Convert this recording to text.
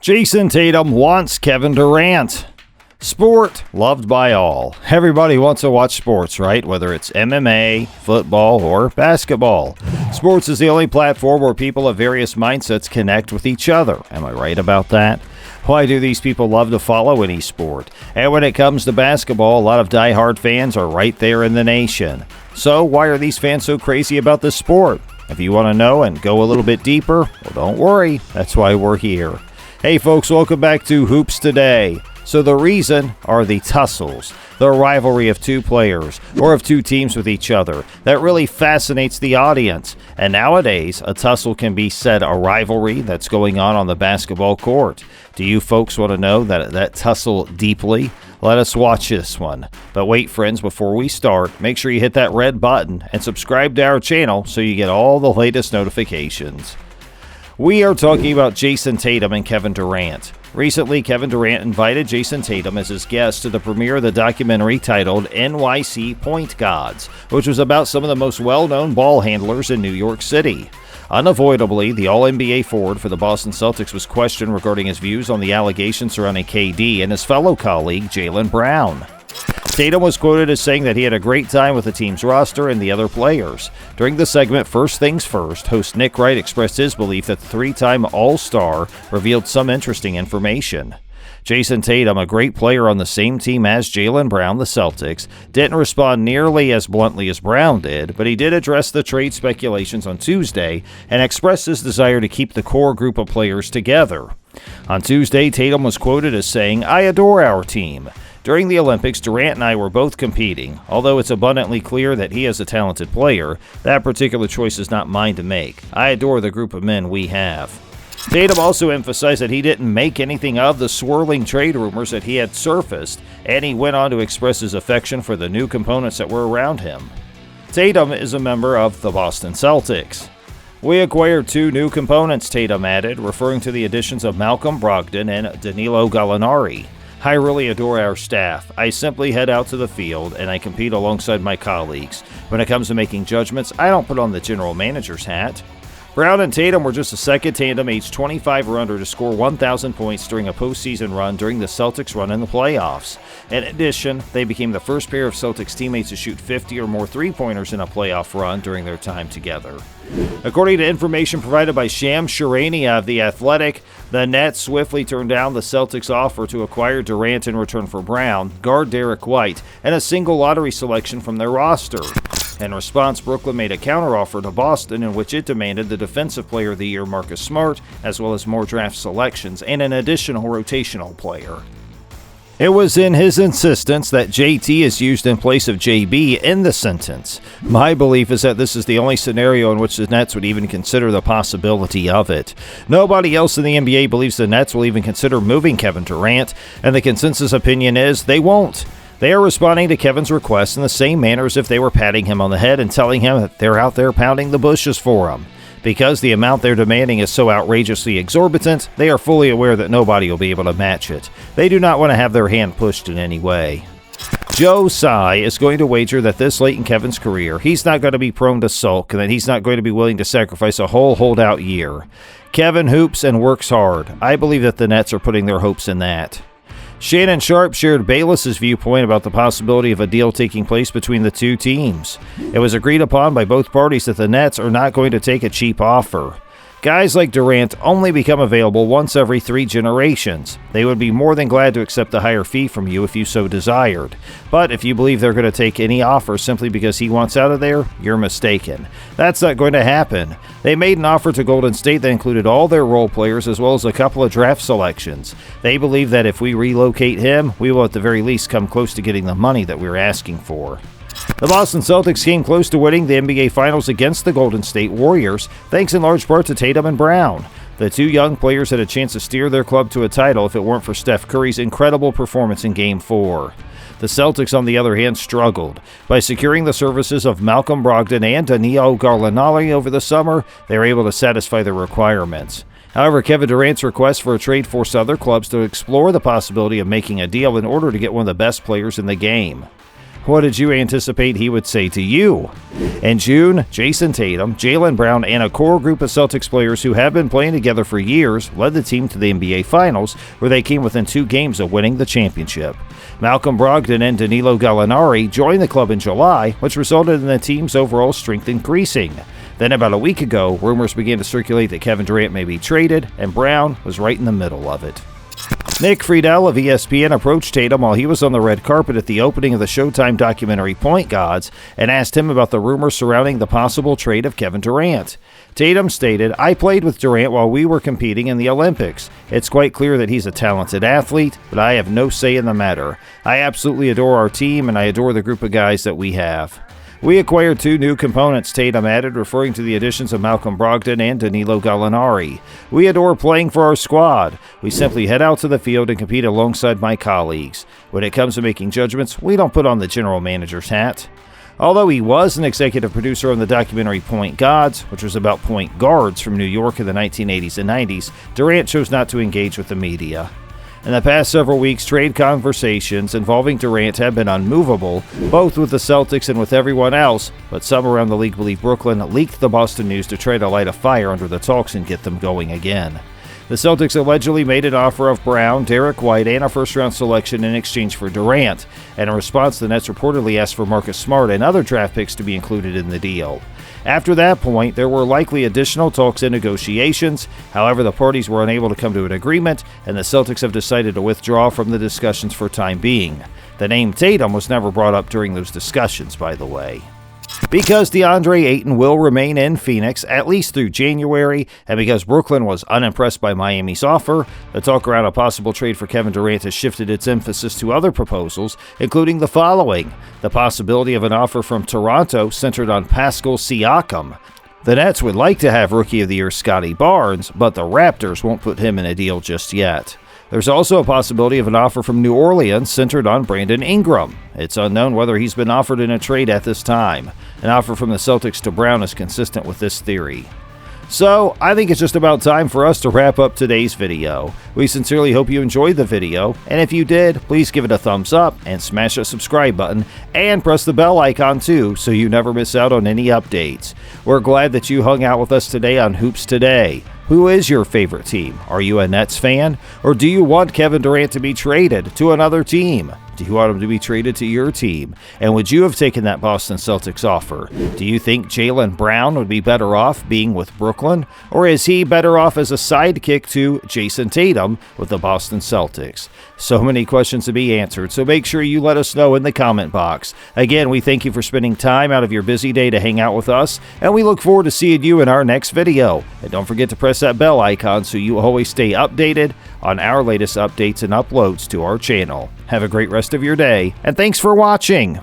Jayson Tatum wants Kevin Durant. Sport loved by all. Everybody wants to watch sports, right? Whether it's MMA, football, or basketball. Sports is the only platform where people of various mindsets connect with each other. Am I right about that? Why do these people love to follow any sport? And when it comes to basketball, a lot of diehard fans are right there in the nation. So why are these fans so crazy about this sport? If you want to know and go a little bit deeper, well, don't worry. That's why we're here. Hey folks, welcome back to Hoops Today. So the reason are the tussles, the rivalry of two players or of two teams with each other that really fascinates the audience. And nowadays, a tussle can be said a rivalry that's going on the basketball court. Do you folks want to know that tussle deeply? Let us watch this one. But wait, friends, before we start, make sure you hit that red button and subscribe to our channel so you get all the latest notifications. We are talking about Jayson Tatum and Kevin Durant. Recently, Kevin Durant invited Jayson Tatum as his guest to the premiere of the documentary titled NYC Point Gods, which was about some of the most well-known ball handlers in New York City. Unavoidably, the All-NBA forward for the Boston Celtics was questioned regarding his views on the allegations surrounding KD and his fellow colleague Jaylen Brown. Tatum was quoted as saying that he had a great time with the team's roster and the other players. During the segment First Things First, host Nick Wright expressed his belief that the three-time All-Star revealed some interesting information. Jayson Tatum, a great player on the same team as Jaylen Brown, the Celtics, didn't respond nearly as bluntly as Brown did, but he did address the trade speculations on Tuesday and expressed his desire to keep the core group of players together. On Tuesday, Tatum was quoted as saying, "I adore our team. During the Olympics, Durant and I were both competing. Although it's abundantly clear that he is a talented player, that particular choice is not mine to make. I adore the group of men we have." Tatum also emphasized that he didn't make anything of the swirling trade rumors that he had surfaced, and he went on to express his affection for the new components that were around him. Tatum is a member of the Boston Celtics. "We acquired two new components," Tatum added, referring to the additions of Malcolm Brogdon and Danilo Gallinari. "I really adore our staff. I simply head out to the field and I compete alongside my colleagues. When it comes to making judgments, I don't put on the general manager's hat." Brown and Tatum were just the second tandem aged 25 or under to score 1,000 points during a postseason run during the Celtics' run in the playoffs. In addition, they became the first pair of Celtics teammates to shoot 50 or more three-pointers in a playoff run during their time together. According to information provided by Shannon Sharpe of The Athletic, the Nets swiftly turned down the Celtics' offer to acquire Durant in return for Brown, guard Derek White, and a single lottery selection from their roster. In response, Brooklyn made a counteroffer to Boston in which it demanded the Defensive Player of the Year Marcus Smart, as well as more draft selections and an additional rotational player. It was in his insistence that JT is used in place of JB in the sentence. My belief is that this is the only scenario in which the Nets would even consider the possibility of it. Nobody else in the NBA believes the Nets will even consider moving Kevin Durant, and the consensus opinion is they won't. They are responding to Kevin's request in the same manner as if they were patting him on the head and telling him that they're out there pounding the bushes for him. Because the amount they're demanding is so outrageously exorbitant, they are fully aware that nobody will be able to match it. They do not want to have their hand pushed in any way. Joe Tsai is going to wager that this late in Kevin's career, he's not going to be prone to sulk and that he's not going to be willing to sacrifice a whole holdout year. Kevin hoops and works hard. I believe that the Nets are putting their hopes in that. Shannon Sharpe shared Bayless's viewpoint about the possibility of a deal taking place between the two teams. It was agreed upon by both parties that the Nets are not going to take a cheap offer. Guys like Durant only become available once every 3 generations. They would be more than glad to accept a higher fee from you if you so desired. But if you believe they're going to take any offer simply because he wants out of there, you're mistaken. That's not going to happen. They made an offer to Golden State that included all their role players as well as a couple of draft selections. They believe that if we relocate him, we will at the very least come close to getting the money that we're asking for. The Boston Celtics came close to winning the NBA Finals against the Golden State Warriors, thanks in large part to Tatum and Brown. The two young players had a chance to steer their club to a title if it weren't for Steph Curry's incredible performance in Game 4. The Celtics, on the other hand, struggled. By securing the services of Malcolm Brogdon and Danilo Gallinari over the summer, they were able to satisfy their requirements. However, Kevin Durant's request for a trade forced other clubs to explore the possibility of making a deal in order to get one of the best players in the game. What did you anticipate he would say to you? In June, Jayson Tatum, Jaylen Brown, and a core group of Celtics players who have been playing together for years led the team to the NBA Finals, where they came within 2 games of winning the championship. Malcolm Brogdon and Danilo Gallinari joined the club in July, which resulted in the team's overall strength increasing. Then about a week ago, rumors began to circulate that Kevin Durant may be traded, and Brown was right in the middle of it. Nick Friedel of ESPN approached Tatum while he was on the red carpet at the opening of the Showtime documentary Point Gods and asked him about the rumors surrounding the possible trade of Kevin Durant. Tatum stated, "I played with Durant while we were competing in the Olympics. It's quite clear that he's a talented athlete, but I have no say in the matter. I absolutely adore our team, and I adore the group of guys that we have." We acquired 2 new components, Tatum added, referring to the additions of Malcolm Brogdon and Danilo Gallinari. "We adore playing for our squad. We simply head out to the field and compete alongside my colleagues. When it comes to making judgments, we don't put on the general manager's hat." Although he was an executive producer on the documentary Point Gods, which was about point guards from New York in the 1980s and 90s, Durant chose not to engage with the media. In the past several weeks, trade conversations involving Durant have been unmovable, both with the Celtics and with everyone else, but some around the league believe Brooklyn leaked the Boston news to try to light a fire under the talks and get them going again. The Celtics allegedly made an offer of Brown, Derek White, and a first-round selection in exchange for Durant, and in response, the Nets reportedly asked for Marcus Smart and other draft picks to be included in the deal. After that point, there were likely additional talks and negotiations. However, the parties were unable to come to an agreement, and the Celtics have decided to withdraw from the discussions for time being. The name Tatum was never brought up during those discussions, by the way. Because DeAndre Ayton will remain in Phoenix at least through January, and because Brooklyn was unimpressed by Miami's offer, the talk around a possible trade for Kevin Durant has shifted its emphasis to other proposals, including the following: the possibility of an offer from Toronto centered on Pascal Siakam. The Nets would like to have Rookie of the Year Scotty Barnes, but the Raptors won't put him in a deal just yet. There's also a possibility of an offer from New Orleans centered on Brandon Ingram. It's unknown whether he's been offered in a trade at this time. An offer from the Celtics to Brown is consistent with this theory. So, I think it's just about time for us to wrap up today's video. We sincerely hope you enjoyed the video, and if you did, please give it a thumbs up and smash that subscribe button, and press the bell icon too so you never miss out on any updates. We're glad that you hung out with us today on Hoops Today. Who is your favorite team? Are you a Nets fan? Or do you want Kevin Durant to be traded to another team? Do you want him to be traded to your team? And would you have taken that Boston Celtics offer? Do you think Jaylen Brown would be better off being with Brooklyn? Or is he better off as a sidekick to Jayson Tatum with the Boston Celtics? So many questions to be answered, so make sure you let us know in the comment box. Again, we thank you for spending time out of your busy day to hang out with us, and we look forward to seeing you in our next video. And don't forget to press that bell icon so you always stay updated on our latest updates and uploads to our channel. Have a great rest of your day, and thanks for watching.